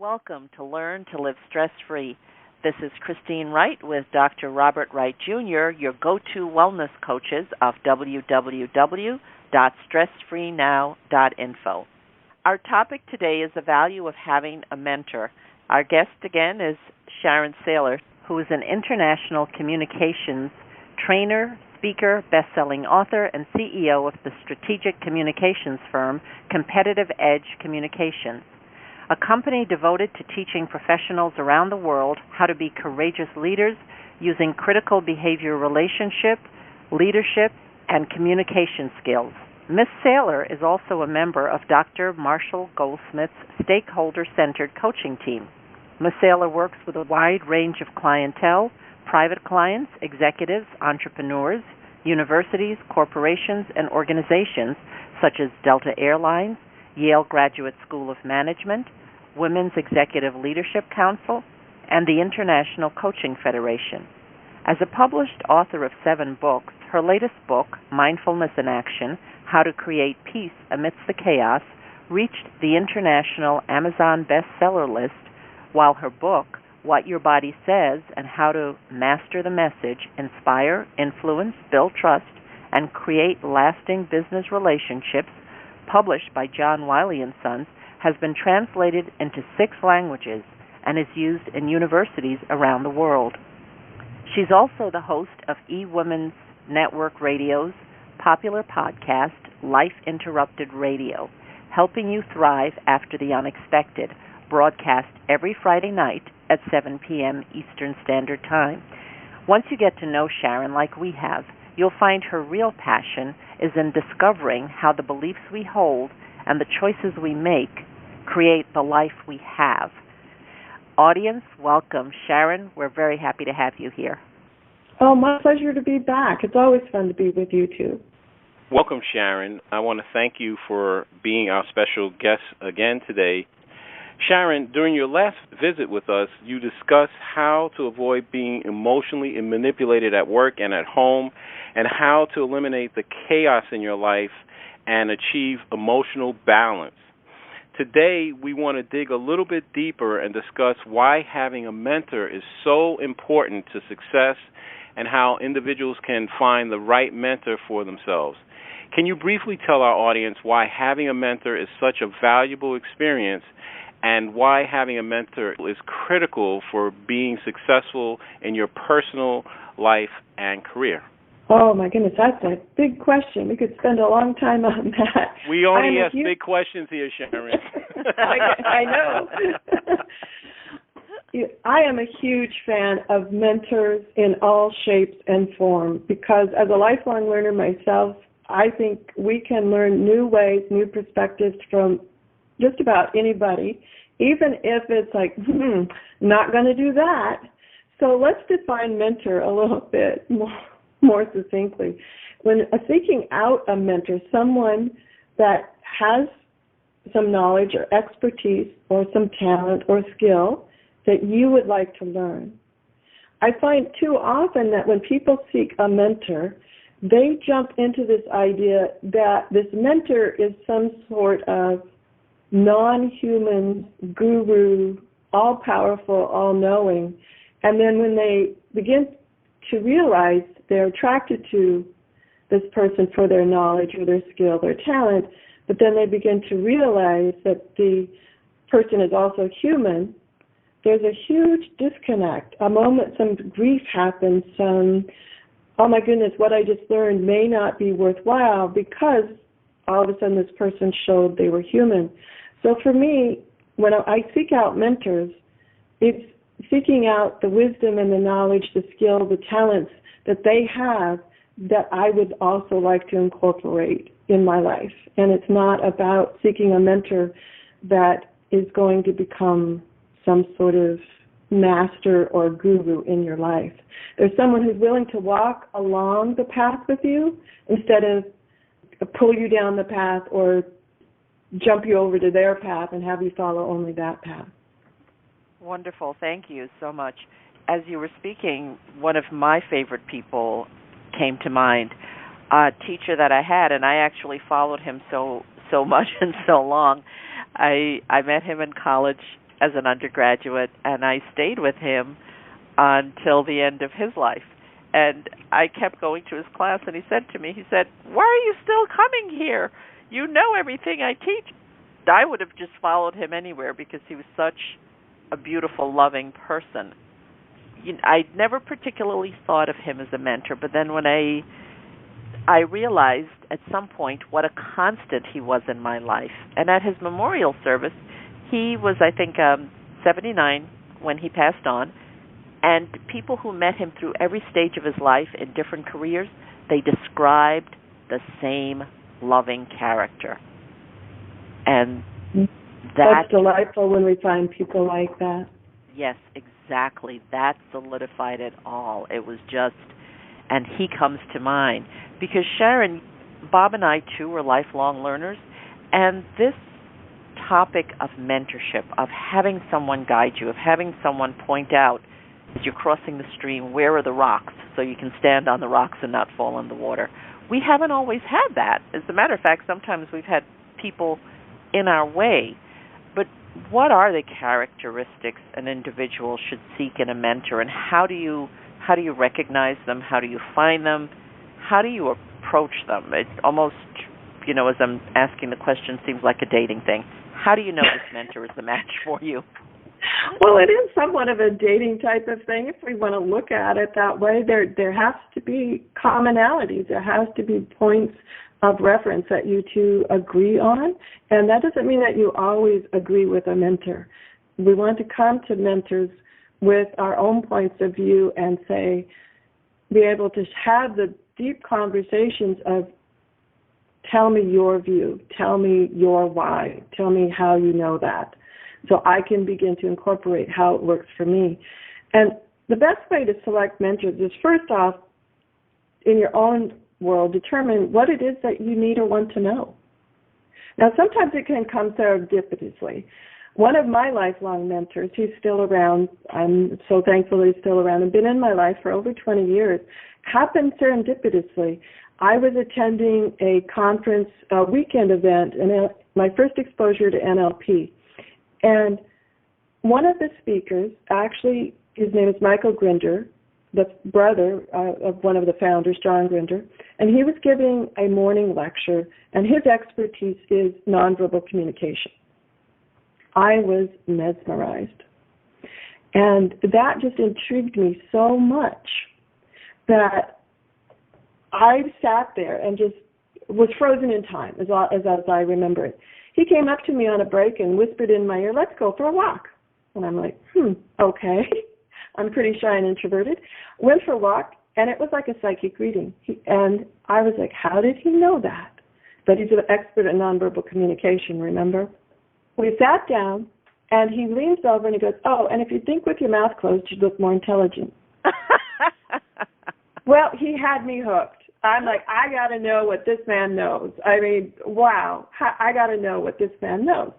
welcome to Learn to Live Stress-Free. This is Christine Wright with Dr. Robert Wright Jr., your go-to wellness coaches of www.StressFreeNow.info. Our topic today is the value of having a mentor. Our guest again is Sharon Sayler, who is an international communications trainer, speaker, best-selling author, and CEO of the strategic communications firm Competitive Edge Communications, a company devoted to teaching professionals around the world how to be courageous leaders using critical behavior relationship, leadership, and communication skills. Ms. Sayler is also a member of Dr. Marshall Goldsmith's stakeholder-centered coaching team. Ms. Sayler works with a wide range of clientele, private clients, executives, entrepreneurs, universities, corporations, and organizations such as Delta Airlines, Yale Graduate School of Management, Women's Executive Leadership Council, and the International Coaching Federation. As a published author of 7 books, her latest book, Mindfulness in Action, How to Create Peace Amidst the Chaos, reached the international Amazon bestseller list, while her book, What Your Body Says and How to Master the Message, Inspire, Influence, Build Trust, and Create Lasting Business Relationships, published by John Wiley & Sons, has been translated into 6 languages and is used in universities around the world. She's also the host of eWomen's Network Radio's popular podcast, Life Interrupted Radio, Helping You Thrive After the Unexpected, broadcast every Friday night at 7 p.m. Eastern Standard Time. Once you get to know Sharon like we have, you'll find her real passion is in discovering how the beliefs we hold and the choices we make create the life we have. Audience, welcome. Sharon, we're very happy to have you here. Oh, my pleasure to be back. It's always fun to be with you, too. Welcome, Sharon. I want to thank you for being our special guest again today. Sharon, during your last visit with us, you discussed how to avoid being emotionally manipulated at work and at home, and how to eliminate the chaos in your life and achieve emotional balance. Today, we want to dig a little bit deeper and discuss why having a mentor is so important to success and how individuals can find the right mentor for themselves. Can you briefly tell our audience why having a mentor is such a valuable experience and why having a mentor is critical for being successful in your personal life and career? Oh, my goodness, that's a big question. We could spend a long time on that. We only ask big questions here, Sharon. I know. I am a huge fan of mentors in all shapes and forms because as a lifelong learner myself, I think we can learn new ways, new perspectives from just about anybody, even if it's like, not going to do that. So let's define mentor a little bit more succinctly. When seeking out a mentor, someone that has some knowledge or expertise or some talent or skill that you would like to learn. I find too often that when people seek a mentor, they jump into this idea that this mentor is some sort of non-human guru, all-powerful, all-knowing. And then when they begin to realize they're attracted to this person for their knowledge or their skill, their talent, but then they begin to realize that the person is also human, there's a huge disconnect. A moment some grief happens, some, oh my goodness, what I just learned may not be worthwhile because all of a sudden this person showed they were human. So for me, when I seek out mentors, it's seeking out the wisdom and the knowledge, the skill, the talents that they have that I would also like to incorporate in my life. And it's not about seeking a mentor that is going to become some sort of master or guru in your life. There's someone who's willing to walk along the path with you instead of pull you down the path or jump you over to their path and have you follow only that path. Wonderful. Thank you so much. As you were speaking, one of my favorite people came to mind, a teacher that I had, and I actually followed him so much and so long. I met him in college as an undergraduate, and I stayed with him until the end of his life. And I kept going to his class, and he said to me, "Why are you still coming here? You know everything I teach." I would have just followed him anywhere because he was such a beautiful, loving person. I never particularly thought of him as a mentor, but then when I realized at some point what a constant he was in my life. And at his memorial service, he was, I think, 79 when he passed on, and people who met him through every stage of his life in different careers, they described the same loving character. And that's delightful when we find people like that. Yes, exactly. That solidified it all. It was just, and he comes to mind. Because Sharon, Bob and I, too, were lifelong learners, and this topic of mentorship, of having someone guide you, of having someone point out as you're crossing the stream, where are the rocks, so you can stand on the rocks and not fall in the water. We haven't always had that. As a matter of fact, sometimes we've had people in our way. But what are the characteristics an individual should seek in a mentor, and how do you recognize them? How do you find them? How do you approach them? It almost, as I'm asking the question, seems like a dating thing. How do you know this mentor is the match for you? Well, it is somewhat of a dating type of thing if we want to look at it that way. There has to be commonalities. There has to be points of reference that you two agree on, and that doesn't mean that you always agree with a mentor. We want to come to mentors with our own points of view and be able to have the deep conversations of, tell me your view, tell me your why, tell me how you know that, so I can begin to incorporate how it works for me. And the best way to select mentors is, first off, in your own world, determine what it is that you need or want to know. Now, sometimes it can come serendipitously. One of my lifelong mentors, he's still around, I'm so thankful he's still around, and been in my life for over 20 years, happened serendipitously. I was attending a conference, a weekend event, and my first exposure to NLP. And one of the speakers, actually, his name is Michael Grinder, the brother of one of the founders, John Grinder, and he was giving a morning lecture, and his expertise is nonverbal communication. I was mesmerized. And that just intrigued me so much that I sat there and just was frozen in time, as I remember it. He came up to me on a break and whispered in my ear, "Let's go for a walk." And I'm like, okay. I'm pretty shy and introverted. Went for a walk, and it was like a psychic reading. And I was like, how did he know that? But he's an expert in nonverbal communication, remember? We sat down, and he leans over and he goes, "Oh, and if you think with your mouth closed, you'd look more intelligent." Well, he had me hooked. I'm like, I got to know what this man knows. I mean, wow, I got to know what this man knows.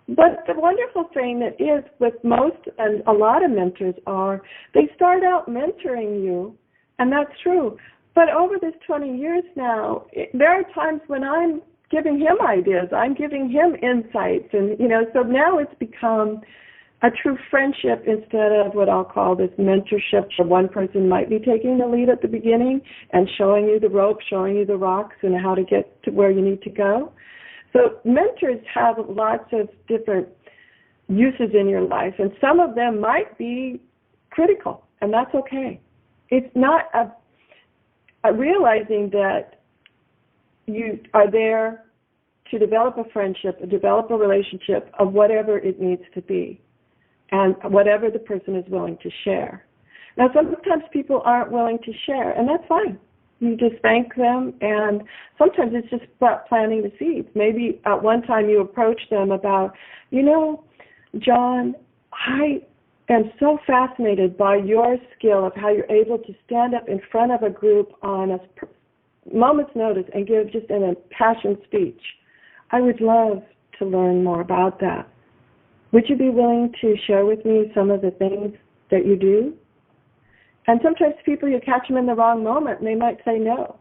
But the wonderful thing that is with most and a lot of mentors are they start out mentoring you, and that's true. But over this 20 years now, there are times when I'm giving him ideas. I'm giving him insights. And, so now it's become a true friendship instead of what I'll call this mentorship, where one person might be taking the lead at the beginning and showing you the ropes, showing you the rocks, and how to get to where you need to go. So mentors have lots of different uses in your life, and some of them might be critical, and that's okay. It's not a realizing that you are there to develop a friendship, develop a relationship of whatever it needs to be, and whatever the person is willing to share. Now, sometimes people aren't willing to share, and that's fine. You just thank them, and sometimes it's just about planting the seeds. Maybe at one time you approach them about, John, I am so fascinated by your skill of how you're able to stand up in front of a group on a moment's notice and give just an impassioned speech. I would love to learn more about that. Would you be willing to share with me some of the things that you do? And sometimes people, you catch them in the wrong moment, and they might say no.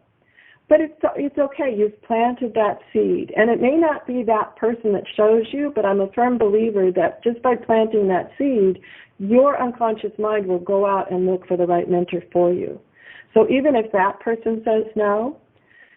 But it's okay. You've planted that seed. And it may not be that person that shows you, but I'm a firm believer that just by planting that seed, your unconscious mind will go out and look for the right mentor for you. So even if that person says no,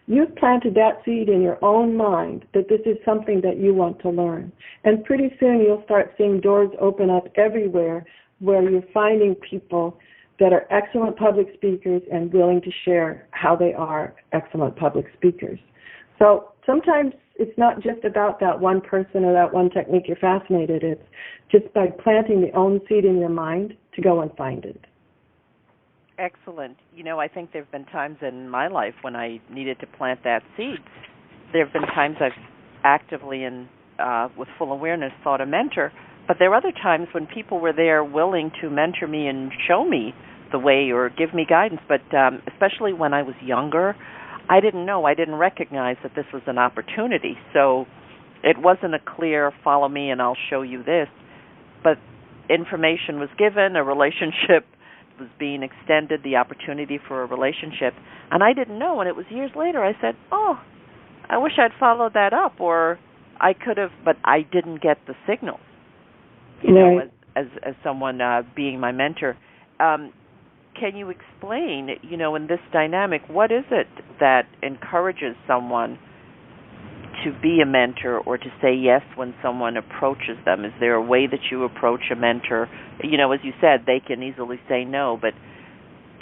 you've planted that seed in your own mind that this is something that you want to learn. And pretty soon you'll start seeing doors open up everywhere where you're finding people that are excellent public speakers and willing to share how they are excellent public speakers. So sometimes it's not just about that one person or that one technique you're fascinated. It's just by planting the own seed in your mind to go and find it. Excellent. I think there have been times in my life when I needed to plant that seed. There have been times I've actively and with full awareness sought a mentor, but there are other times when people were there willing to mentor me and show me the way or give me guidance. But especially when I was younger, I didn't know. I didn't recognize that this was an opportunity. So it wasn't a clear follow me and I'll show you this. But information was given, a relationship was being extended, the opportunity for a relationship. And I didn't know. And it was years later I said, oh, I wish I'd followed that up, or I could have, but I didn't get the signal. As someone being my mentor. Can you explain, in this dynamic, what is it that encourages someone to be a mentor or to say yes when someone approaches them? Is there a way that you approach a mentor? As you said, they can easily say no, but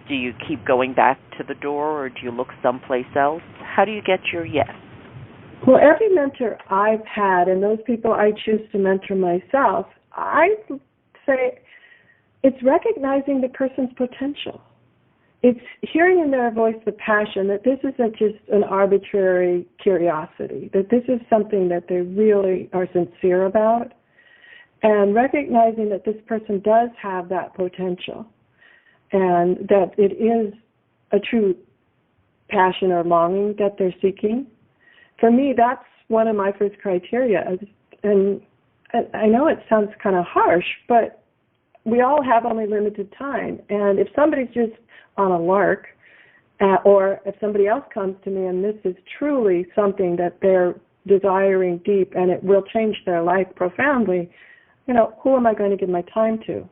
do you keep going back to the door or do you look someplace else? How do you get your yes? Well, every mentor I've had, and those people I choose to mentor myself, I say it's recognizing the person's potential. It's hearing in their voice the passion that this isn't just an arbitrary curiosity, that this is something that they really are sincere about, and recognizing that this person does have that potential and that it is a true passion or longing that they're seeking. For me, that's one of my first criteria. And I know it sounds kind of harsh, but we all have only limited time. And if somebody's just on a lark, or if somebody else comes to me and this is truly something that they're desiring deep and it will change their life profoundly, who am I going to give my time to?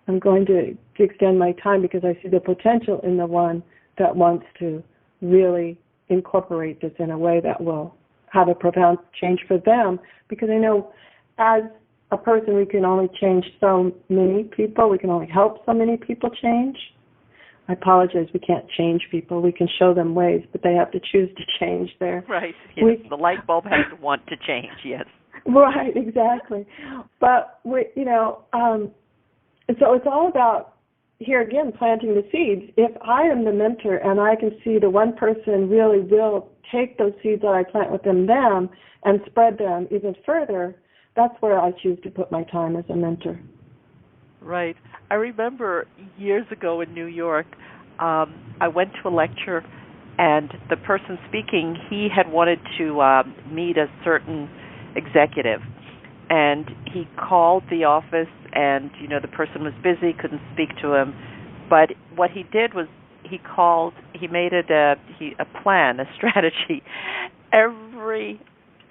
I'm going to extend my time because I see the potential in the one that wants to really incorporate this in a way that will have a profound change for them. Because I know as a person we can only change so many people. We can only help so many people change. I apologize, we can't change people. We can show them ways, but they have to choose to change there. Right. Yes. The light bulb has to want to change, yes. Right, exactly. But, so it's all about, here again, planting the seeds. If I am the mentor and I can see the one person really will take those seeds that I plant within them and spread them even further, that's where I choose to put my time as a mentor. Right. I remember years ago in New York, I went to a lecture, and the person speaking, he had wanted to meet a certain executive, and he called the office, and the person was busy, couldn't speak to him. But what he did was he made it a plan, a strategy.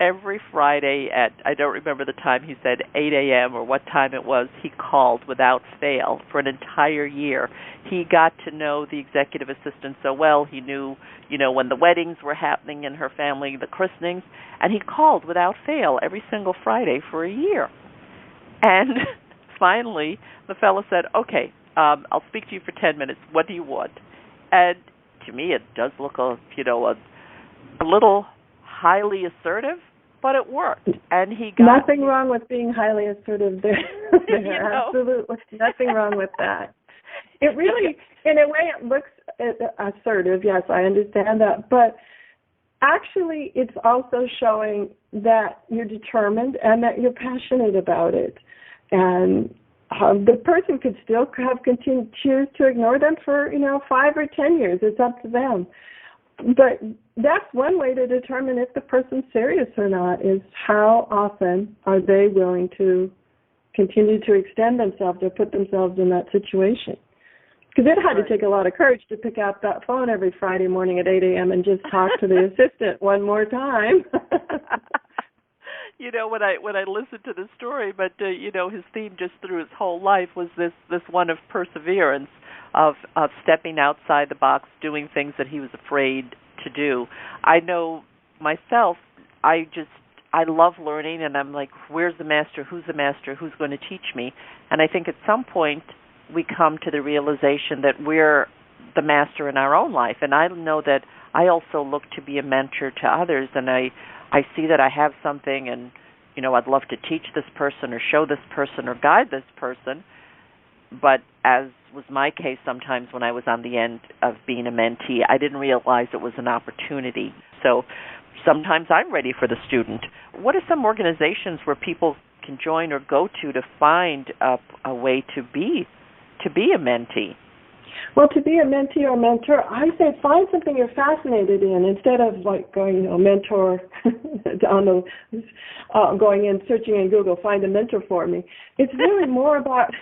Every Friday at, I don't remember the time, he said 8 a.m. or what time it was, he called without fail for an entire year. He got to know the executive assistant so well. He knew, when the weddings were happening in her family, the christenings, and he called without fail every single Friday for a year. And finally, the fellow said, okay, I'll speak to you for 10 minutes. What do you want? And to me, it does look a little highly assertive, but it worked, and he got nothing wrong with being highly assertive there. Absolutely nothing wrong with that. It really, in a way, it looks assertive. Yes, I understand that, but actually, it's also showing that you're determined and that you're passionate about it, and the person could still choose to ignore them for 5 or 10 years. It's up to them. But that's one way to determine if the person's serious or not, is how often are they willing to continue to extend themselves or put themselves in that situation. Because it had Right. to take a lot of courage to pick up that phone every Friday morning at 8 a.m. and just talk to the assistant one more time. You know, when I listened to the story, but you know, his theme just through his whole life was this one of perseverance, of stepping outside the box, doing things that he was afraid to do. I know myself, I love learning, and I'm like, where's the master? Who's the master? Who's going to teach me? And I think at some point we come to the realization that we're the master in our own life. And I know that I also look to be a mentor to others, and I see that I have something, and you know, I'd love to teach this person or show this person or guide this person. But as was my case sometimes when I was on the end of being a mentee, I didn't realize it was an opportunity. So sometimes I'm ready for the student. What are some organizations where people can join or go to find a way to be a mentee? Well, to be a mentee or mentor, I say find something you're fascinated in instead of like going, mentor on the going in searching in Google, find a mentor for me. It's really more about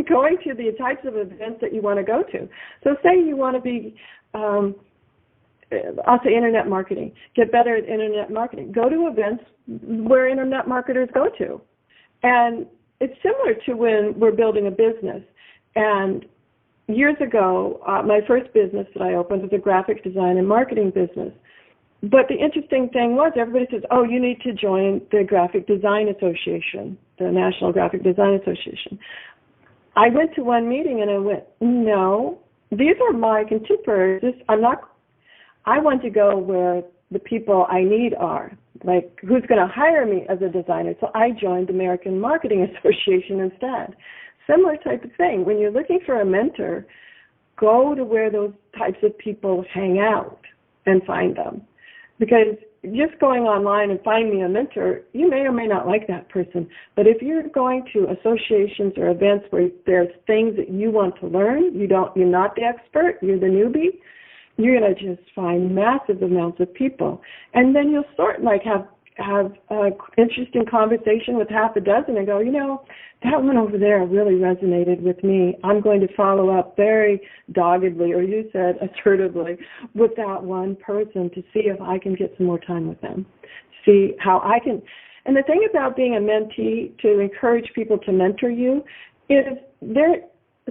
going to the types of events that you want to go to. So, say you want to be, I'll say internet marketing, get better at internet marketing. Go to events where internet marketers go to, and it's similar to when we're building a business. And years ago, my first business that I opened was a graphic design and marketing business. But the interesting thing was everybody says, oh, you need to join the Graphic Design Association, the National Graphic Design Association. I went to one meeting and I went, no, these are my contemporaries. I want to go where the people I need are, like who's going to hire me as a designer. So I joined the American Marketing Association instead. Similar type of thing. When you're looking for a mentor, go to where those types of people hang out and find them. Because just going online and find me a mentor, you may or may not like that person. But if you're going to associations or events where there's things that you want to learn, you're not the expert, you're the newbie, you're going to just find massive amounts of people. And then you'll have an interesting conversation with half a dozen and go, that one over there really resonated with me. I'm going to follow up very doggedly, or you said assertively, with that one person to see if I can get some more time with them, see how I can. And the thing about being a mentee, to encourage people to mentor you, is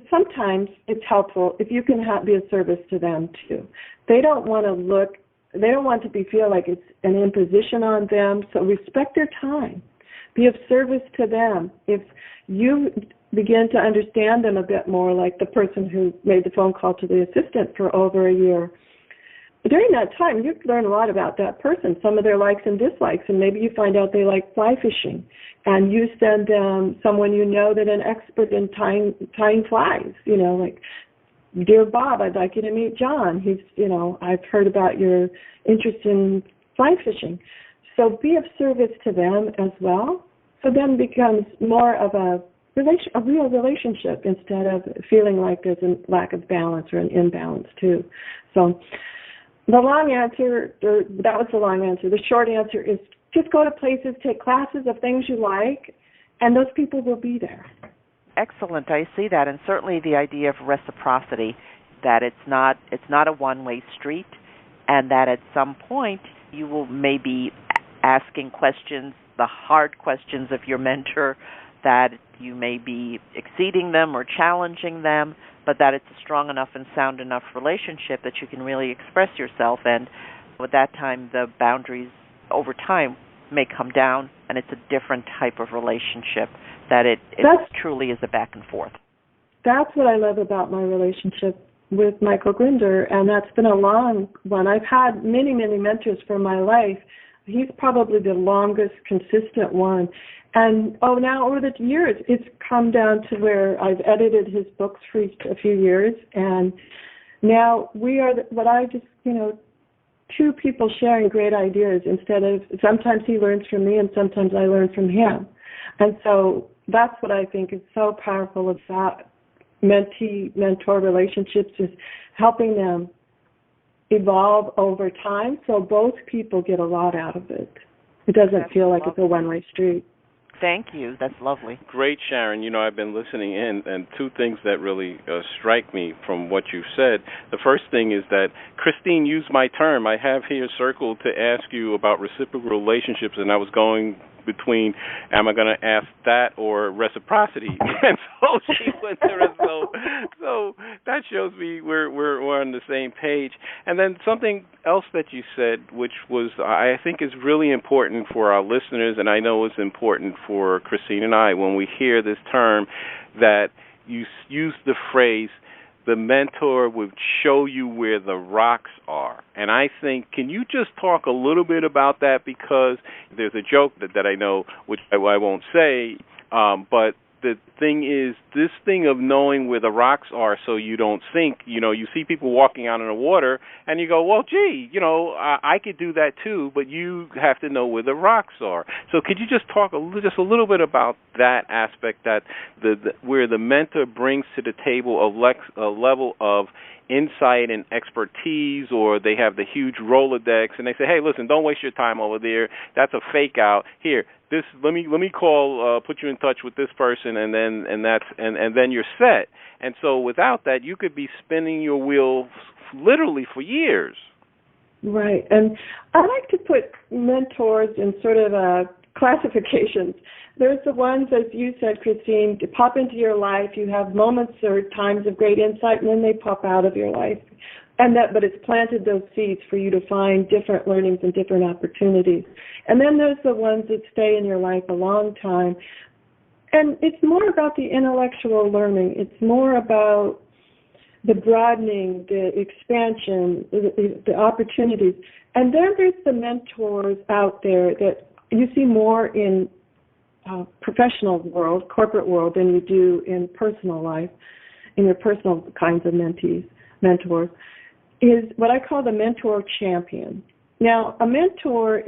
sometimes it's helpful if you can be of service to them too. They don't want to feel like it's an imposition on them, so respect their time. Be of service to them. If you begin to understand them a bit more, like the person who made the phone call to the assistant for over a year, during that time you learn a lot about that person, some of their likes and dislikes, and maybe you find out they like fly fishing, and you send them someone that an expert in tying flies, like, dear Bob, I'd like you to meet John. He's, I've heard about your interest in fly fishing. So be of service to them as well. So then becomes more of a real relationship instead of feeling like there's a lack of balance or an imbalance too. So the long answer, or that was the long answer. The short answer is just go to places, take classes of things you like, and those people will be there. Excellent. I see that, and certainly the idea of reciprocity, that it's not a one-way street, and that at some point you will maybe asking questions, the hard questions of your mentor, that you may be exceeding them or challenging them, but that it's a strong enough and sound enough relationship that you can really express yourself, and at that time the boundaries over time may come down, and it's a different type of relationship, that it truly is a back and forth. That's what I love about my relationship with Michael Grinder, and that's been a long one. I've had many, many mentors for my life. He's probably the longest consistent one. And now over the years, it's come down to where I've edited his books for a few years, and now we are two people sharing great ideas instead of, sometimes he learns from me and sometimes I learn from him. And so that's what I think is so powerful about mentee-mentor relationships, is helping them evolve over time so both people get a lot out of it. It doesn't feel like it's a one-way street. Thank you. That's lovely. Great, Sharon. I've been listening in, and two things that really strike me from what you've said. The first thing is that Christine used my term. I have here circled to ask you about reciprocal relationships, and I was going between, am I going to ask that or reciprocity? And so she went there. So that shows me we're on the same page. And then something else that you said, which was I think is really important for our listeners, and I know it's important for Christine and I when we hear this term, that you use the phrase, the mentor would show you where the rocks are. And I think, can you just talk a little bit about that? Because there's a joke that I know, which I won't say, but the thing is, this thing of knowing where the rocks are so you don't sink, you see people walking out in the water, and you go, well, gee, I could do that too, but you have to know where the rocks are. So could you just talk just a little bit about that aspect, that where the mentor brings to the table a level of insight and expertise, or they have the huge Rolodex, and they say, hey, listen, don't waste your time over there. That's a fake out. Here, let me call, put you in touch with this person, and then you're set. And so without that, you could be spinning your wheels literally for years. Right, and I like to put mentors in sort of classifications. There's the ones, as you said, Christine, to pop into your life. You have moments or times of great insight, and then they pop out of your life. But it's planted those seeds for you to find different learnings and different opportunities. And then there's the ones that stay in your life a long time. And it's more about the intellectual learning. It's more about the broadening, the expansion, the opportunities. And then there's the mentors out there that you see more in professional world, corporate world, than you do in personal life, in your personal kinds of mentors, is what I call the mentor champion. Now, a mentor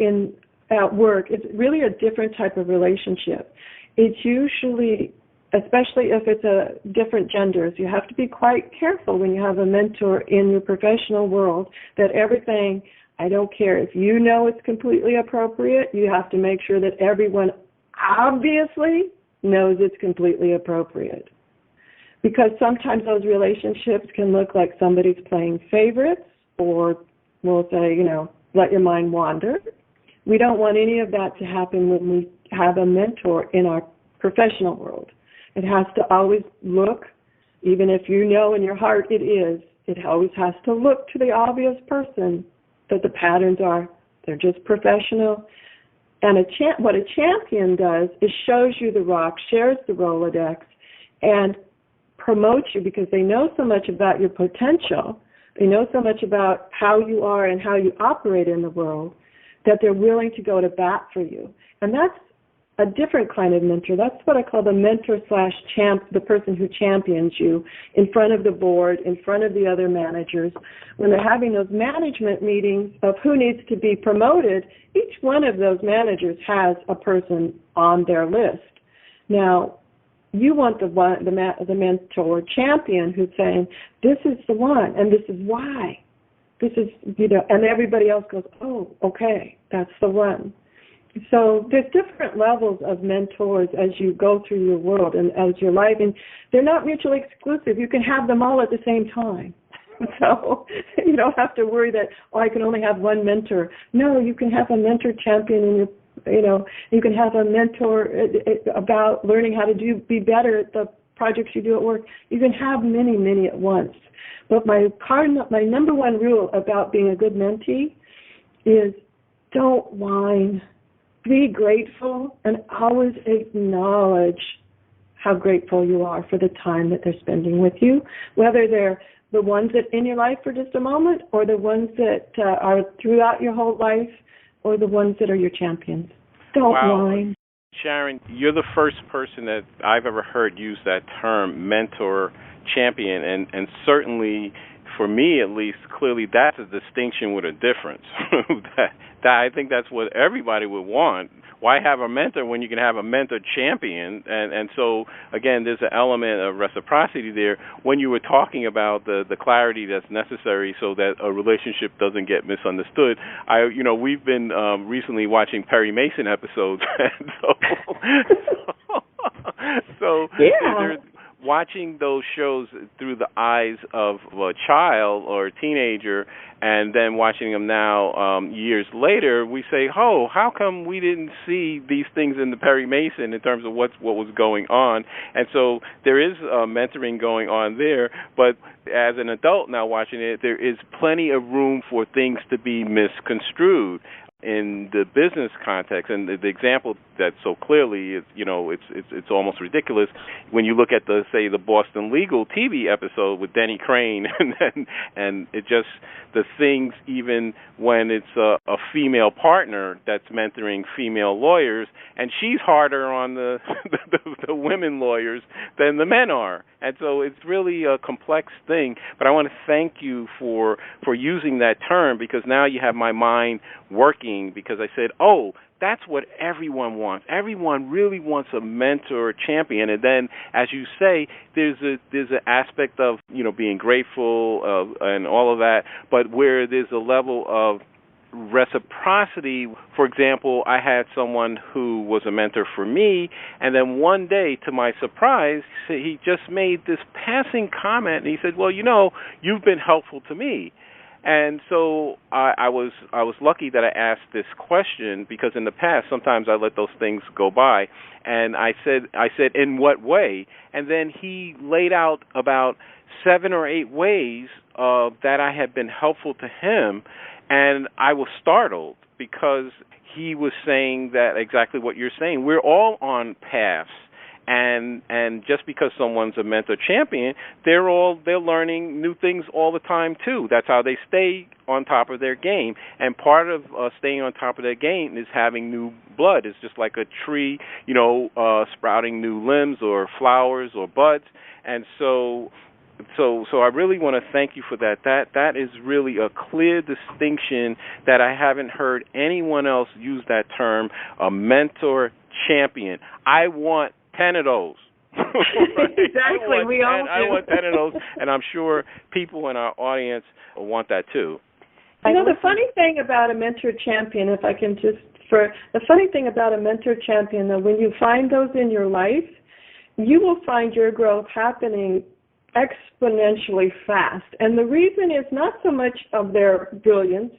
at work is really a different type of relationship. It's usually, especially if it's different genders, you have to be quite careful when you have a mentor in your professional world that everything, I don't care if you know it's completely appropriate, you have to make sure that everyone obviously knows it's completely appropriate. Because sometimes those relationships can look like somebody's playing favorites, or we'll say, let your mind wander. We don't want any of that to happen when we have a mentor in our professional world. It has to always look, even if you know in your heart it always has to look to the obvious person that the patterns are. They're just professional. And what a champion does is shows you the rock, shares the Rolodex, and promotes you because they know so much about your potential. They know so much about how you are and how you operate in the world that they're willing to go to bat for you. And that's a different kind of mentor. That's what I call the mentor /champ, the person who champions you in front of the board, in front of the other managers. When they're having those management meetings of who needs to be promoted, each one of those managers has a person on their list. Now, you want the mentor champion who's saying, this is the one, and this is why. This is, and everybody else goes, oh, okay, that's the one. So there's different levels of mentors as you go through your world and as your life, and they're not mutually exclusive. You can have them all at the same time. So you don't have to worry that, I can only have one mentor. No, you can have a mentor champion in your, you can have a mentor about learning how to be better at the projects you do at work. You can have many, many at once. But my number one rule about being a good mentee is don't whine. Be grateful and always acknowledge how grateful you are for the time that they're spending with you, whether they're the ones that in your life for just a moment or the ones that are throughout your whole life or the ones that are your champions. Don't whine. Sharon, you're the first person that I've ever heard use that term, mentor, champion, and certainly for me at least, clearly that's a distinction with a difference. that I think that's what everybody would want why have a mentor when you can have a mentor champion? And so, again, there's an element of reciprocity there when you were talking about the clarity that's necessary so that a relationship doesn't get misunderstood. We've been recently watching Perry Mason episodes, and so yeah. Watching those shows through the eyes of a child or a teenager, and then watching them now years later, we say, "Oh, how come we didn't see these things in the Perry Mason in terms of what was going on?" And so there is mentoring going on there, but as an adult now watching it, there is plenty of room for things to be misconstrued in the business context. And the example that so clearly is, it's almost ridiculous when you look at the Boston Legal TV episode with Denny Crane, and it just the things, even when it's a female partner that's mentoring female lawyers, and she's harder on the women lawyers than the men are. And so it's really a complex thing. But I want to thank you for using that term, because now you have my mind working, because I said, oh, that's what everyone wants. Everyone really wants a mentor or champion. And then, as you say, there's an aspect of being grateful and all of that, but where there's a level of reciprocity. For example, I had someone who was a mentor for me, and then one day, to my surprise, he just made this passing comment, and he said, well, you've been helpful to me. And so I was lucky that I asked this question, because in the past sometimes I let those things go by. And I said, in what way? And then he laid out about 7 or 8 ways that I had been helpful to him, and I was startled, because he was saying that exactly what you're saying. We're all on paths. And just because someone's a mentor champion, they're learning new things all the time too. That's how they stay on top of their game. And part of staying on top of their game is having new blood. It's just like a tree, sprouting new limbs or flowers or buds. And so I really want to thank you for that. That is really a clear distinction that I haven't heard anyone else use that term, a mentor champion. I want 10 of those. Right? Exactly. I want 10 of those, and I'm sure people in our audience want that too. The funny thing about a mentor champion, if I can the funny thing about a mentor champion, though, when you find those in your life, you will find your growth happening exponentially fast. And the reason is not so much of their brilliance,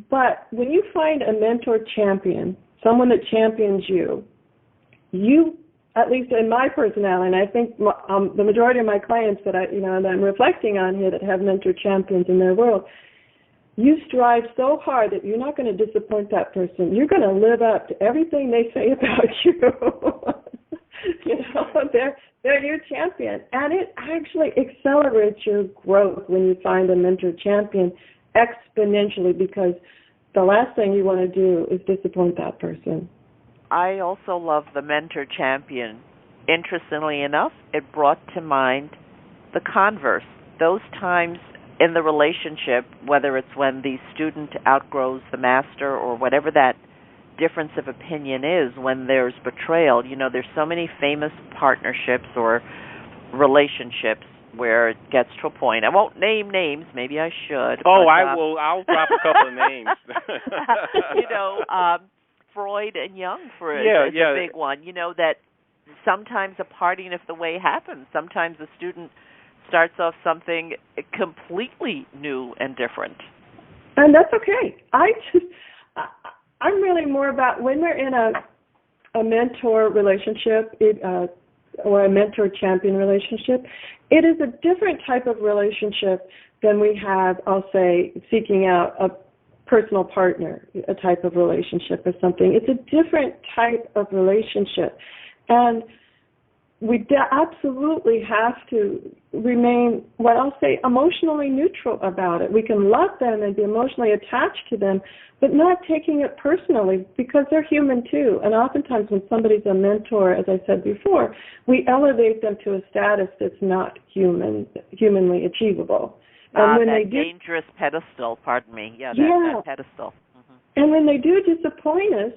but when you find a mentor champion, someone that champions you, at least in my personality, and I think the majority of my clients that that I'm reflecting on here that have mentor champions in their world, you strive so hard that you're not going to disappoint that person. You're going to live up to everything they say about you. They're your champion, and it actually accelerates your growth when you find a mentor champion exponentially, because the last thing you want to do is disappoint that person. I also love the mentor champion. Interestingly enough, it brought to mind the converse. Those times in the relationship, whether it's when the student outgrows the master or whatever that difference of opinion is, when there's betrayal, there's so many famous partnerships or relationships where it gets to a point. I won't name names. Maybe I should. Oh, I will. I'll drop a couple of names. Freud and Jung is a big one. That sometimes a parting of the way happens. Sometimes a student starts off something completely new and different. And that's okay. I'm really more about when we're in a mentor relationship or a mentor champion relationship, it is a different type of relationship than we have, I'll say, seeking out a personal partner, a type of relationship or something. It's a different type of relationship. And we absolutely have to remain, what I'll say, emotionally neutral about it. We can love them and be emotionally attached to them, but not taking it personally, because they're human too. And oftentimes when somebody's a mentor, as I said before, we elevate them to a status that's not humanly achievable. And when that dangerous pedestal, pardon me. That pedestal. Mm-hmm. And when they do disappoint us,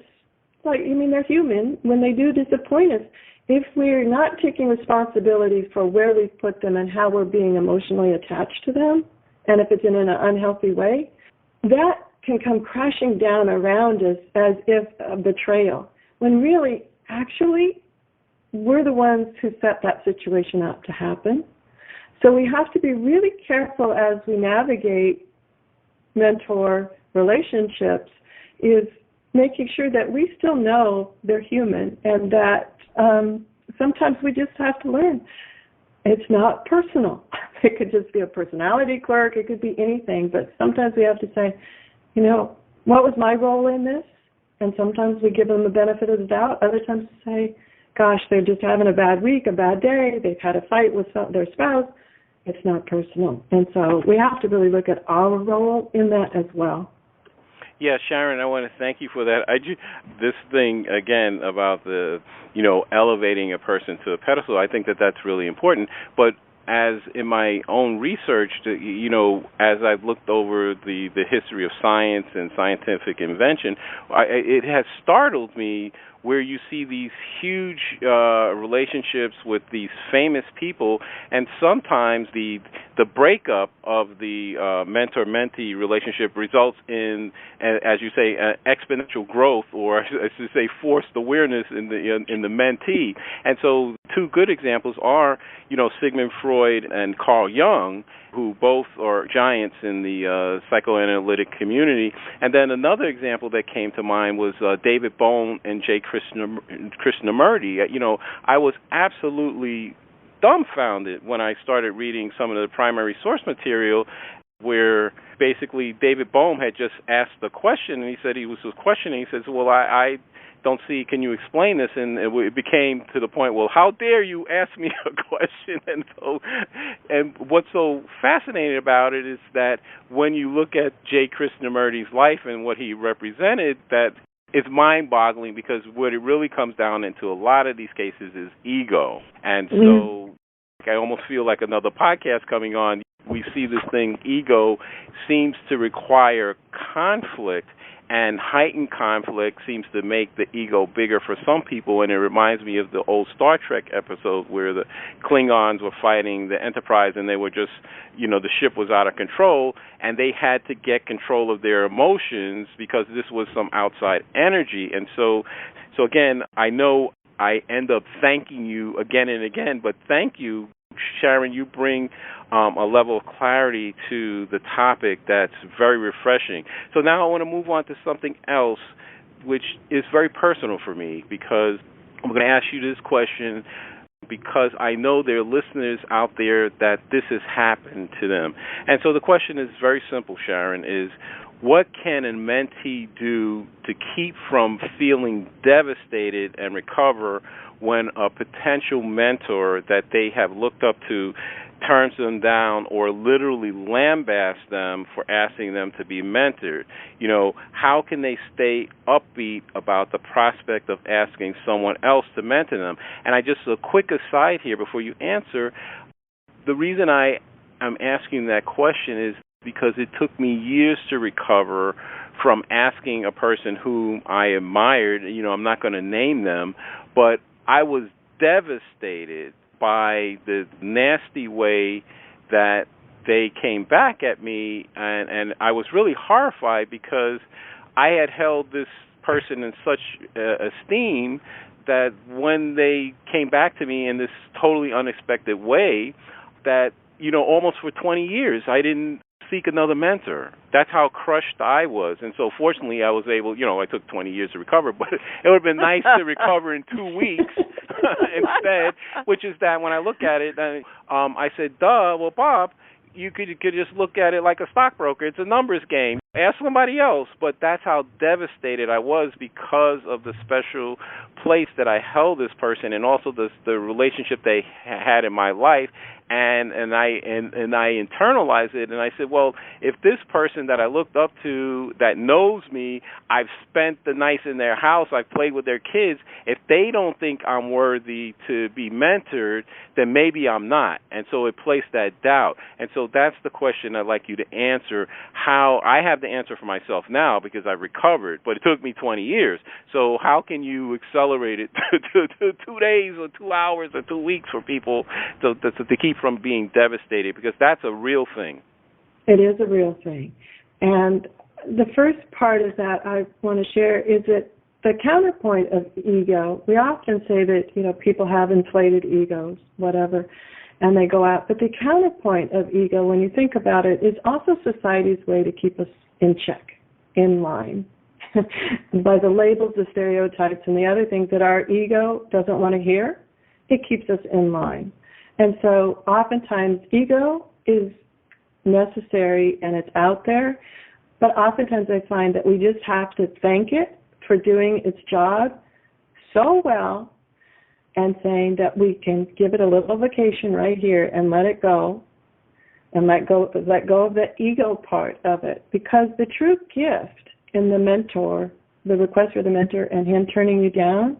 they're human. When they do disappoint us, if we're not taking responsibility for where we've put them and how we're being emotionally attached to them, and if it's in an unhealthy way, that can come crashing down around us as if a betrayal, when really, actually, we're the ones who set that situation up to happen. So we have to be really careful as we navigate mentor relationships, is making sure that we still know they're human, and that sometimes we just have to learn it's not personal. It could just be a personality quirk. It could be anything. But sometimes we have to say, what was my role in this? And sometimes we give them the benefit of the doubt. Other times we say, gosh, they're just having a bad week, a bad day. They've had a fight with their spouse. It's not personal. And so we have to really look at our role in that as well. Yeah, Sharon, I want to thank you for that. This thing, again, about the, elevating a person to a pedestal, I think that's really important. But as in my own research, as I've looked over the history of science and scientific invention, it has startled me where you see these huge relationships with these famous people, and sometimes the breakup of the mentor-mentee relationship results in, as you say, exponential growth, or I should say, forced awareness in the mentee. And so, two good examples are, Sigmund Freud and Carl Jung, who both are giants in the psychoanalytic community. And then another example that came to mind was David Bohm and J. Krishnamurti. I was absolutely dumbfounded when I started reading some of the primary source material, where basically David Bohm had just asked the question, and he said he was questioning. He says, well, I don't see, can you explain this? And it became to the point, well, how dare you ask me a question? And what's so fascinating about it is that when you look at J. Krishnamurti's life and what he represented, that it's mind-boggling, because what it really comes down into a lot of these cases is ego. And so I almost feel like another podcast coming on. We see this thing, ego, seems to require conflict, and heightened conflict seems to make the ego bigger for some people. And it reminds me of the old Star Trek episode where the Klingons were fighting the Enterprise, and they were just, the ship was out of control, and they had to get control of their emotions because this was some outside energy. And so again, I know I end up thanking you again and again, but thank you, Sharon. You bring a level of clarity to the topic that's very refreshing. So now I want to move on to something else, which is very personal for me, because I'm going to ask you this question because I know there are listeners out there that this has happened to them. And so the question is very simple, Sharon, is what can a mentee do to keep from feeling devastated and recover when a potential mentor that they have looked up to turns them down or literally lambasts them for asking them to be mentored? How can they stay upbeat about the prospect of asking someone else to mentor them? And a quick aside here before you answer, the reason I am asking that question is because it took me years to recover from asking a person whom I admired. I'm not going to name them, but I was devastated by the nasty way that they came back at me, and I was really horrified because I had held this person in such esteem that when they came back to me in this totally unexpected way, that, almost for 20 years, I didn't seek another mentor. That's how crushed I was. And so fortunately I was able, I took 20 years to recover, but it would have been nice to recover in 2 weeks instead, which is that when I look at it, I said, well, Bob, you could just look at it like a stockbroker. It's a numbers game. Ask somebody else. But that's how devastated I was because of the special place that I held this person, and also the relationship they had in my life. and I internalized it, and I said, well, if this person that I looked up to that knows me, I've spent the nights in their house, I've played with their kids, if they don't think I'm worthy to be mentored, then maybe I'm not. And so it placed that doubt. And so that's the question I'd like you to answer. How I have the answer for myself now because I recovered, but it took me 20 years. So how can you accelerate it to 2 days or 2 hours or 2 weeks for people to keep from being devastated? Because that's a real thing. It is a real thing. And the first part of that I want to share is that the counterpoint of ego, we often say that, people have inflated egos, whatever, and they go out. But the counterpoint of ego, when you think about it, is also society's way to keep us in check, in line, by the labels, the stereotypes, and the other things that our ego doesn't want to hear. It keeps us in line. And so oftentimes ego is necessary and it's out there, but oftentimes I find that we just have to thank it for doing its job so well and saying that we can give it a little vacation right here and let it go and let go of the ego part of it. Because the true gift in the mentor, the request for the mentor and him turning you down,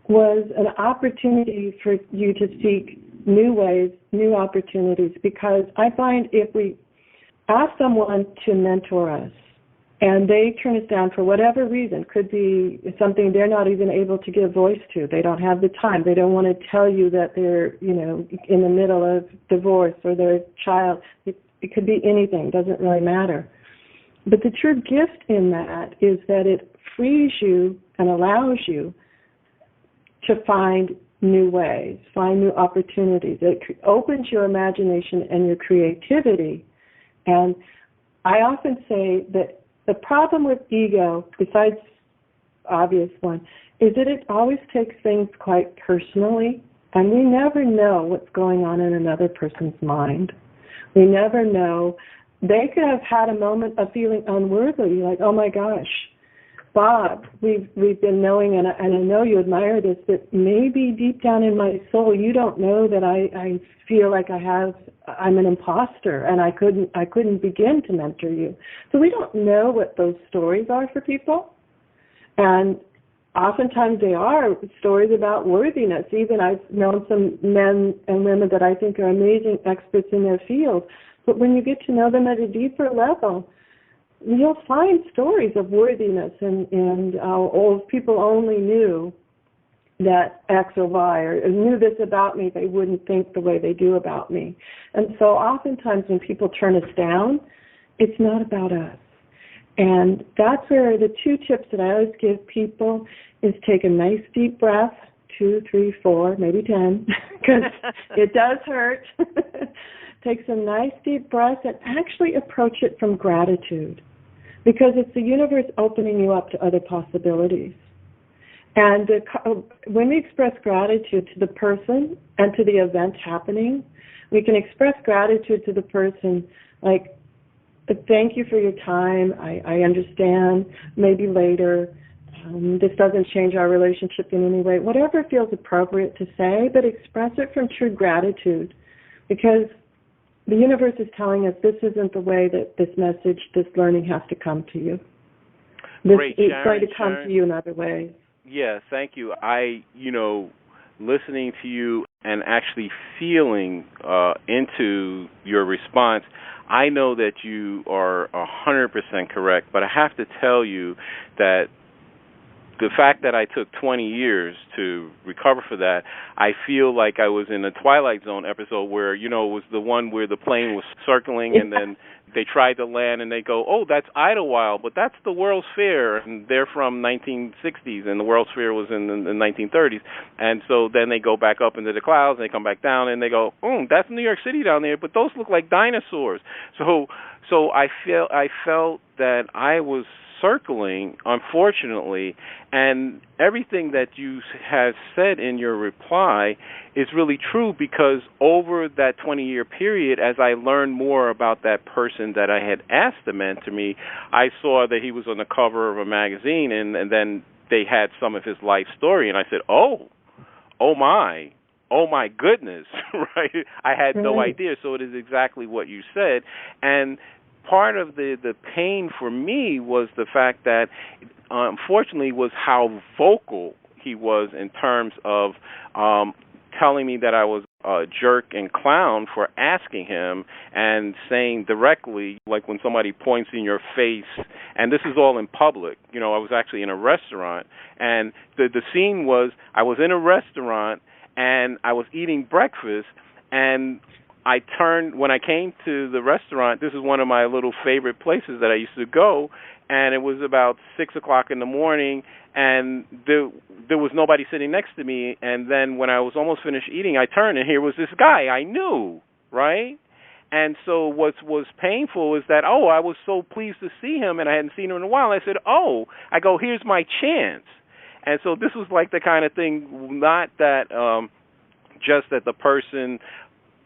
was an opportunity for you to seek new ways, new opportunities. Because I find if we ask someone to mentor us and they turn us down for whatever reason, could be something they're not even able to give voice to. They don't have the time. They don't want to tell you that they're, in the middle of divorce or their child. It could be anything. It doesn't really matter. But the true gift in that is that it frees you and allows you to find new ways, find new opportunities. It opens your imagination and your creativity. And I often say that the problem with ego, besides obvious one, is that it always takes things quite personally, and we never know what's going on in another person's mind. We never know. They could have had a moment of feeling unworthy, like, oh my gosh, Bob, we've been knowing, and I know you admire this, but maybe deep down in my soul, you don't know that I feel like I'm an imposter, and I couldn't begin to mentor you. So we don't know what those stories are for people, and oftentimes they are stories about worthiness. Even I've known some men and women that I think are amazing experts in their field, but when you get to know them at a deeper level, you'll find stories of worthiness and if people only knew that X or Y or knew this about me, they wouldn't think the way they do about me. And so oftentimes when people turn us down, it's not about us. And that's where the 2 tips that I always give people is take a nice deep breath, 2, 3, 4, maybe 10, because it does hurt. Take some nice deep breaths and actually approach it from gratitude, because it's the universe opening you up to other possibilities. And when we express gratitude to the person and to the event happening, we can express gratitude to the person like, thank you for your time, I understand, maybe later, this doesn't change our relationship in any way, whatever feels appropriate to say, but express it from true gratitude, because the universe is telling us this isn't the way that this message, this learning has to come to you. Great, it's Sharon, going to come to you in other ways. Yeah, thank you. Listening to you and actually feeling into your response, I know that you are 100% correct, but I have to tell you that the fact that I took 20 years to recover for that, I feel like I was in a Twilight Zone episode where, it was the one where the plane was circling and then they tried to land and they go, oh, that's Idlewild, but that's the World's Fair, and they're from 1960s, and the World's Fair was in the 1930s. And so then they go back up into the clouds and they come back down and they go, oh, that's New York City down there, but those look like dinosaurs. So I felt that I was circling, unfortunately, and everything that you have said in your reply is really true, because over that 20-year period, as I learned more about that person that I had asked to mentor me, I saw that he was on the cover of a magazine, and then they had some of his life story, and I said, oh my, oh my goodness, right? I had no Right. idea. So it is exactly what you said. And part of the pain for me was the fact that, unfortunately, was how vocal he was in terms of telling me that I was a jerk and clown for asking him, and saying directly, like when somebody points in your face, and this is all in public. I was actually in a restaurant, and the scene was, I was in a restaurant and I was eating breakfast, and I turned, when I came to the restaurant, this is one of my little favorite places that I used to go, and it was about 6 o'clock in the morning, and there was nobody sitting next to me, and then when I was almost finished eating, I turned, and here was this guy I knew, right? And so what was painful is that, I was so pleased to see him, and I hadn't seen him in a while. I said, I go, here's my chance. And so this was like the kind of thing, not that just that the person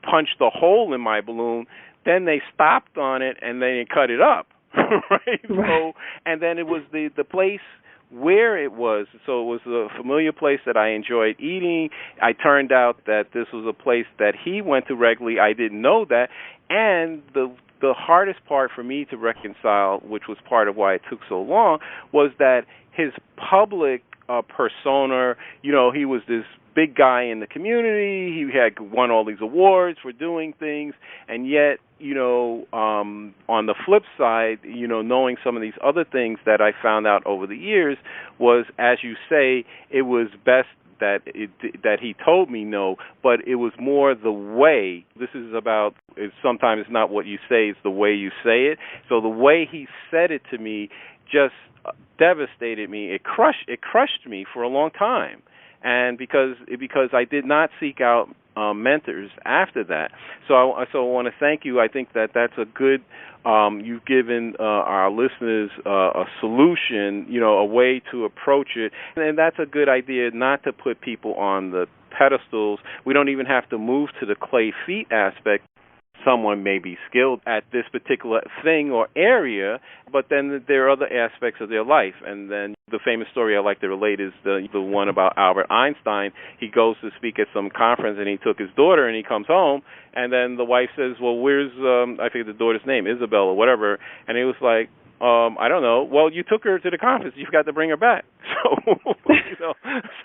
punched a hole in my balloon, then they stopped on it and they cut it up, right? So, and then it was the place where it was. So it was a familiar place that I enjoyed eating. I turned out that this was a place that he went to regularly. I didn't know that. And the hardest part for me to reconcile, which was part of why it took so long, was that his public persona, he was this big guy in the community. He had won all these awards for doing things, and yet, on the flip side, knowing some of these other things that I found out over the years was, as you say, it was best that he told me no, but it was more the way. This is about, sometimes it's not what you say, it's the way you say it. So the way he said it to me just devastated me. It crushed me for a long time. And because I did not seek out mentors after that. So I want to thank you. I think that's a good, you've given our listeners a solution, a way to approach it. And that's a good idea, not to put people on the pedestals. We don't even have to move to the clay feet aspect. Someone may be skilled at this particular thing or area, but then there are other aspects of their life. And then the famous story I like to relate is the one about Albert Einstein. He goes to speak at some conference, and he took his daughter, and he comes home, and then the wife says, well, where's, I forget the daughter's name, Isabel or whatever, and he was like, I don't know. Well, you took her to the conference. You've got to bring her back. So,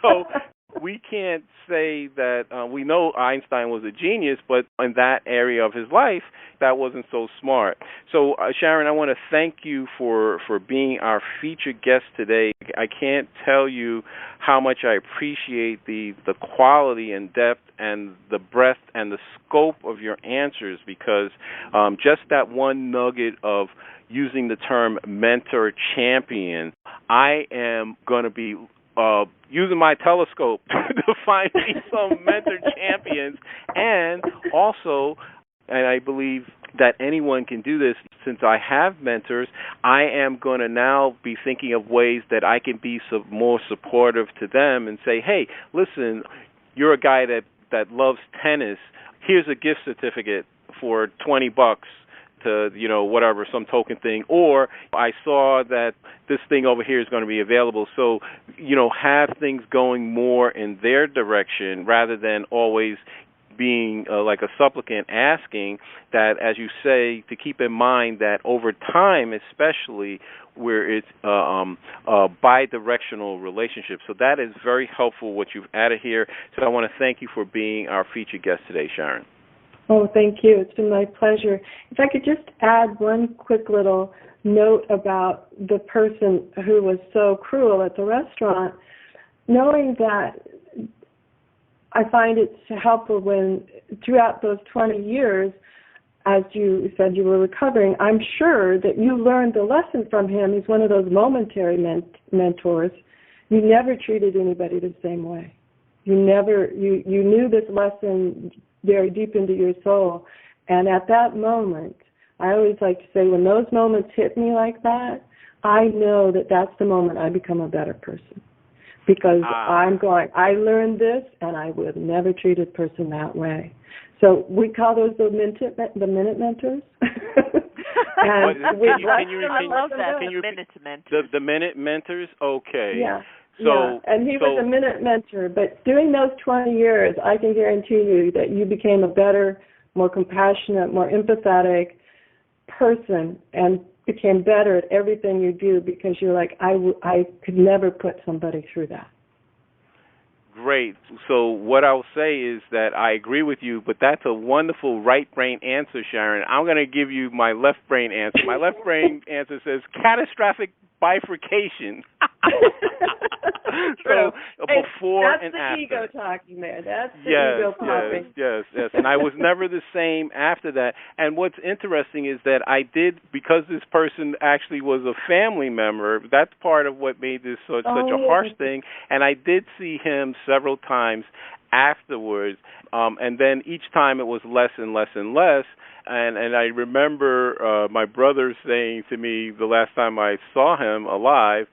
so we can't say that we know Einstein was a genius, but in that area of his life, that wasn't so smart. So, Sharon, I want to thank you for being our featured guest today. I can't tell you how much I appreciate the quality and depth and the breadth and the scope of your answers, because just that one nugget of using the term mentor champion, I am going to be using my telescope to find me some mentor champions. And also, and I believe that anyone can do this, since I have mentors, I am going to now be thinking of ways that I can be more supportive to them and say, hey, listen, you're a guy that loves tennis. Here's a gift certificate for $20 to, whatever, some token thing. Or I saw that this thing over here is going to be available. So, have things going more in their direction rather than always being like a supplicant asking. That, as you say, to keep in mind that over time, especially where it's a bi-directional relationship. So that is very helpful, what you've added here. So I want to thank you for being our featured guest today, Sharon. Oh, thank you. It's been my pleasure. If I could just add one quick little note about the person who was so cruel at the restaurant, knowing that I find it helpful when throughout those 20 years, as you said you were recovering, I'm sure that you learned the lesson from him. He's one of those momentary mentors. You never treated anybody the same way. You knew this lesson very deep into your soul. And at that moment, I always like to say, when those moments hit me like that, I know that that's the moment I become a better person. Because I'm going, I learned this, and I would never treat a person that way. So we call those the minute mentors. I love that, the minute mentors. The minute mentors? Okay. Yeah. Yeah, and he was a minute mentor. But doing those 20 years, I can guarantee you that you became a better, more compassionate, more empathetic person and became better at everything you do because you're like, I could never put somebody through that. Great. So what I'll say is that I agree with you, but that's a wonderful right brain answer, Sharon. I'm going to give you my left brain answer. My left brain answer says catastrophic bifurcation. So before and after. That's the ego talking there. That's the ego popping. Yes. And I was never the same after that. And what's interesting is that I did, because this person actually was a family member, that's part of what made this such a harsh thing. And I did see him several times afterwards. And then each time it was less and less and less. And I remember my brother saying to me the last time I saw him alive,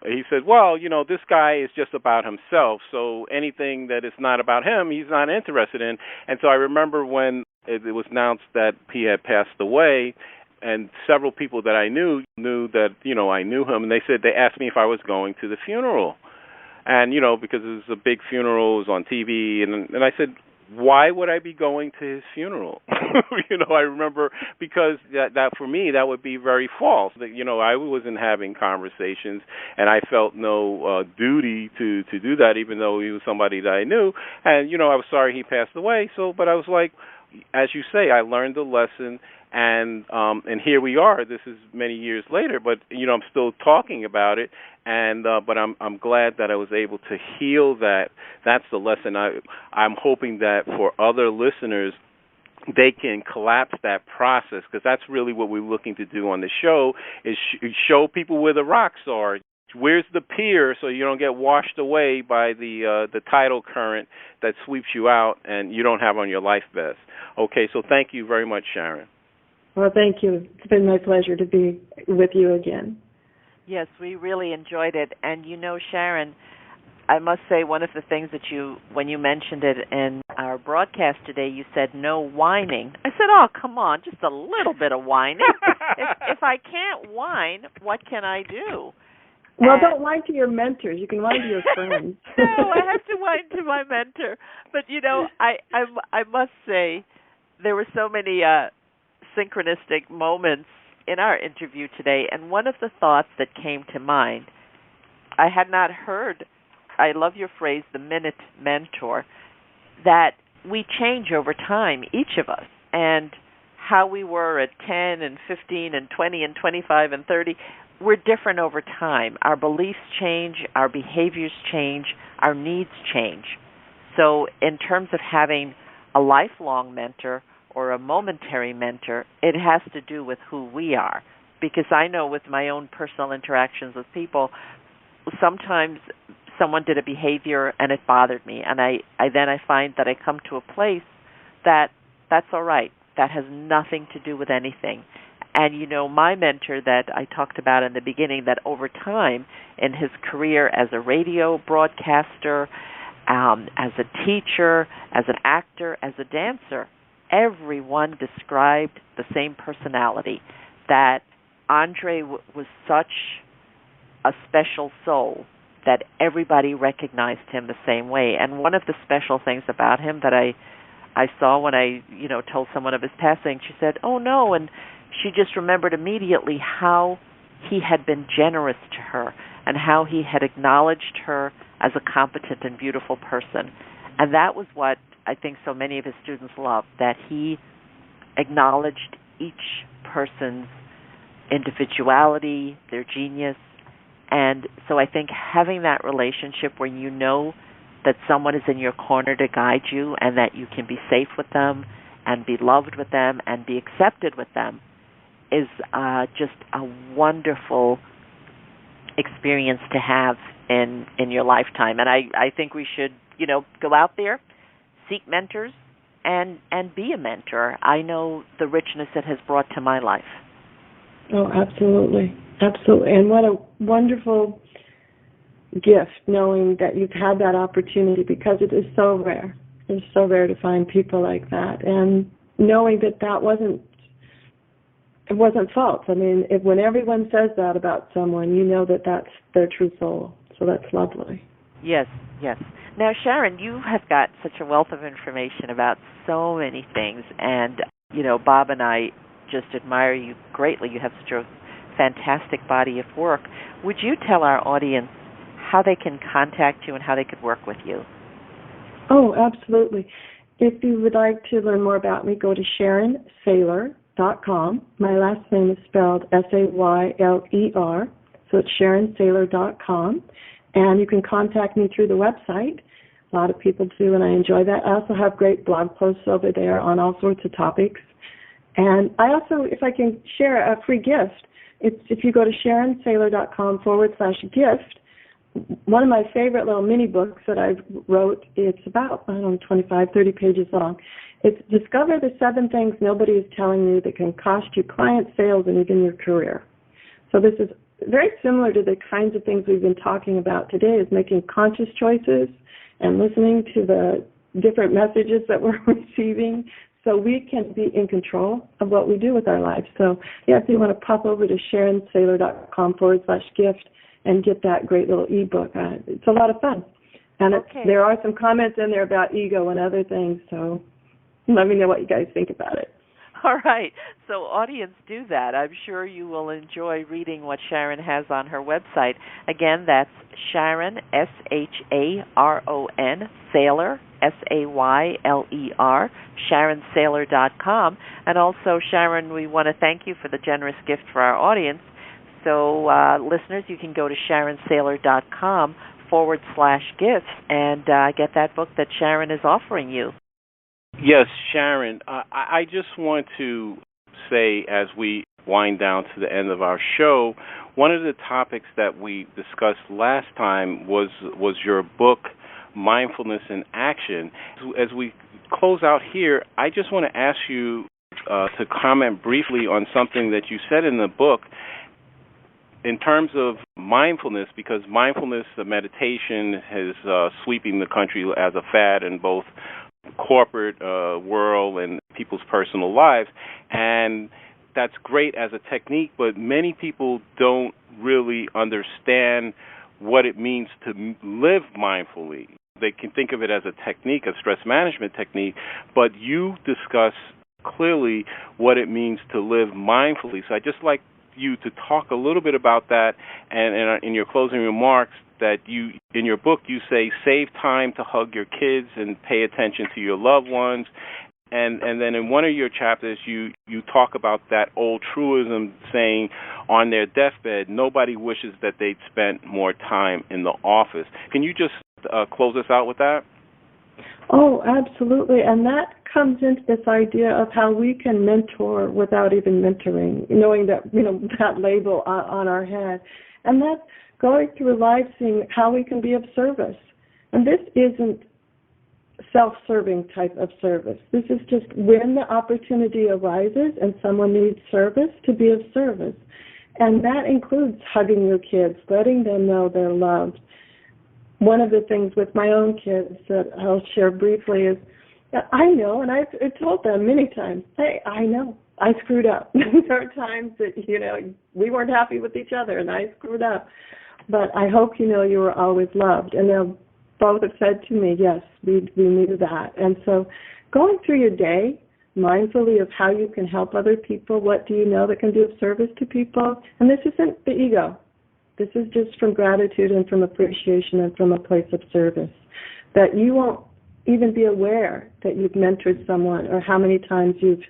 he said, well, this guy is just about himself, so anything that is not about him, he's not interested in. And so I remember when it was announced that he had passed away, and several people that I knew that, I knew him, and they asked me if I was going to the funeral. And, because it was a big funeral, it was on TV, and I said, why would I be going to his funeral? I remember, because that for me, that would be very false. That, I wasn't having conversations, and I felt no duty to do that, even though he was somebody that I knew. And, I was sorry he passed away. But I was like, as you say, I learned a lesson, and here we are. This is many years later, but I'm still talking about it, and but I'm glad that I was able to heal that. That's the lesson. I'm hoping that for other listeners, they can collapse that process, because that's really what we're looking to do on the show, is show people where the rocks are. Where's the pier, so you don't get washed away by the tidal current that sweeps you out and you don't have on your life vest. Okay, so thank you very much, Sharon. Well, thank you. It's been my pleasure to be with you again. Yes, we really enjoyed it. And Sharon, I must say one of the things that when you mentioned it in our broadcast today, you said no whining. I said, oh, come on, just a little bit of whining. if I can't whine, what can I do? Well, don't whine to your mentors. You can whine to your friends. No, I have to whine to my mentor. But, I must say there were so many synchronistic moments in our interview today, and one of the thoughts that came to mind, I had not heard, I love your phrase, the minute mentor, that we change over time, each of us, and how we were at 10 and 15 and 20 and 25 and 30, we're different over time. Our beliefs change, our behaviors change, our needs change. So in terms of having a lifelong mentor or a momentary mentor, it has to do with who we are. Because I know with my own personal interactions with people, sometimes someone did a behavior and it bothered me, and I find that I come to a place that's all right. That has nothing to do with anything. And, my mentor that I talked about in the beginning, that over time in his career as a radio broadcaster, as a teacher, as an actor, as a dancer, everyone described the same personality, that Andre was such a special soul that everybody recognized him the same way. And one of the special things about him that I saw when I, told someone of his passing, she said, oh, no, and she just remembered immediately how he had been generous to her and how he had acknowledged her as a competent and beautiful person. And that was what I think so many of his students loved, that he acknowledged each person's individuality, their genius. And so I think having that relationship where you know that someone is in your corner to guide you and that you can be safe with them and be loved with them and be accepted with them is just a wonderful experience to have in your lifetime. And I think we should, go out there, seek mentors, and be a mentor. I know the richness it has brought to my life. Oh, absolutely. Absolutely. And what a wonderful gift knowing that you've had that opportunity, because it is so rare. It's so rare to find people like that. And knowing that wasn't false. I mean, when everyone says that about someone, you know that that's their true soul. so that's lovely. Yes, yes. Now, Sharon, you have got such a wealth of information about so many things, and, Bob and I just admire you greatly. You have such a fantastic body of work. Would you tell our audience how they can contact you and how they could work with you? Oh, absolutely. If you would like to learn more about me, go to SharonSayler.com. My last name is spelled Sayler, so it's SharonSayler.com. And you can contact me through the website. A lot of people do, and I enjoy that. I also have great blog posts over there on all sorts of topics. And I also, if I can share a free gift, if you go to SharonSayler.com/gift, one of my favorite little mini books that I wrote, it's about, 25, 30 pages long. It's Discover the 7 Things Nobody is Telling You That Can Cost You Client Sales and Even Your Career. So this is very similar to the kinds of things we've been talking about today, is making conscious choices and listening to the different messages that we're receiving so we can be in control of what we do with our lives. So, if you want to pop over to SharonSayler.com/gift and get that great little ebook. It's a lot of fun. And there are some comments in there about ego and other things, so let me know what you guys think about it. All right. So, audience, do that. I'm sure you will enjoy reading what Sharon has on her website. Again, that's Sharon, SHARON, Sayler, SAYLER, SharonSayler.com. And also, Sharon, we want to thank you for the generous gift for our audience. So, listeners, you can go to SharonSayler.com/gifts and get that book that Sharon is offering you. Yes, Sharon, I just want to say, as we wind down to the end of our show, one of the topics that we discussed last time was your book, Mindfulness in Action. As we close out here, I just want to ask you to comment briefly on something that you said in the book in terms of mindfulness, because mindfulness, the meditation, is sweeping the country as a fad in both corporate world and people's personal lives, and that's great as a technique, but many people don't really understand what it means to live mindfully. They can think of it as a technique, a stress management technique, but you discuss clearly what it means to live mindfully. So I'd just like you to talk a little bit about that, and in your closing remarks, that you, in your book, you say save time to hug your kids and pay attention to your loved ones, and then in one of your chapters you talk about that old truism saying on their deathbed nobody wishes that they'd spent more time in the office. Can you just close us out with that? Oh, absolutely, and that comes into this idea of how we can mentor without even mentoring, knowing that, that label on our head. And that's going through life seeing how we can be of service. And this isn't self-serving type of service. This is just when the opportunity arises and someone needs service, to be of service. And that includes hugging your kids, letting them know they're loved. One of the things with my own kids that I'll share briefly is that I know, and I've told them many times, hey, I know, I screwed up. There are times that, we weren't happy with each other and I screwed up. But I hope you know you were always loved. And they'll both have said to me, yes, we knew that. And so going through your day mindfully of how you can help other people, what do you know that can be of service to people? And this isn't the ego. This is just from gratitude and from appreciation and from a place of service. That you won't even be aware that you've mentored someone or how many times you've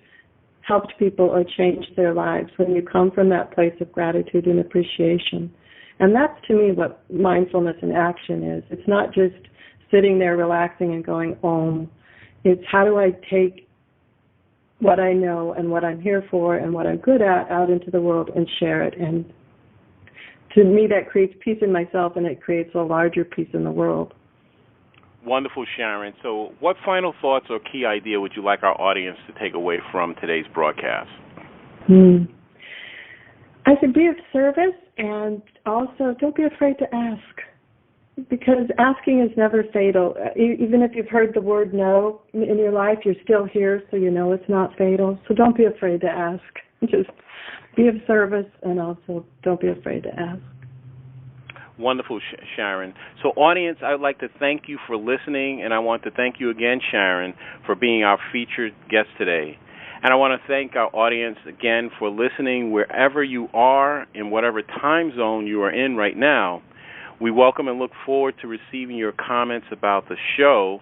helped people or changed their lives when you come from that place of gratitude and appreciation. And that's, to me, what mindfulness in action is. It's not just sitting there relaxing and going, It's how do I take what I know and what I'm here for and what I'm good at out into the world and share it. And to me, that creates peace in myself, and it creates a larger peace in the world. Wonderful, Sharon. So what final thoughts or key idea would you like our audience to take away from today's broadcast? I said be of service, and also don't be afraid to ask, because asking is never fatal. Even if you've heard the word no in your life, you're still here, so you know it's not fatal. So don't be afraid to ask. Just be of service, and also don't be afraid to ask. Wonderful, Sharon. So, audience, I would like to thank you for listening, and I want to thank you again, Sharon, for being our featured guest today. And I want to thank our audience again for listening wherever you are, in whatever time zone you are in right now. We welcome and look forward to receiving your comments about the show.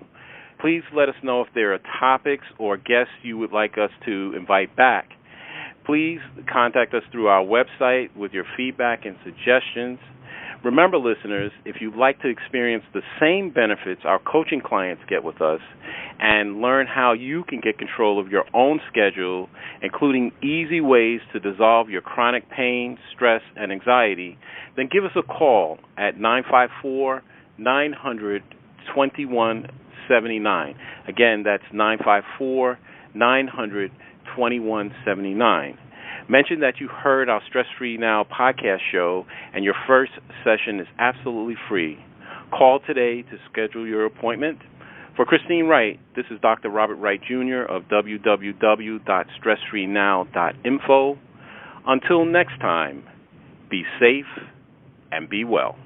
Please let us know if there are topics or guests you would like us to invite back. Please contact us through our website with your feedback and suggestions. Remember, listeners, if you'd like to experience the same benefits our coaching clients get with us and learn how you can get control of your own schedule, including easy ways to dissolve your chronic pain, stress, and anxiety, then give us a call at 954-900-2179. Again, that's 954-900-2179. Mention that you heard our Stress Free Now podcast show, and your first session is absolutely free. Call today to schedule your appointment. For Christine Wright, this is Dr. Robert Wright, Jr. of www.StressFreeNow.info. Until next time, be safe and be well.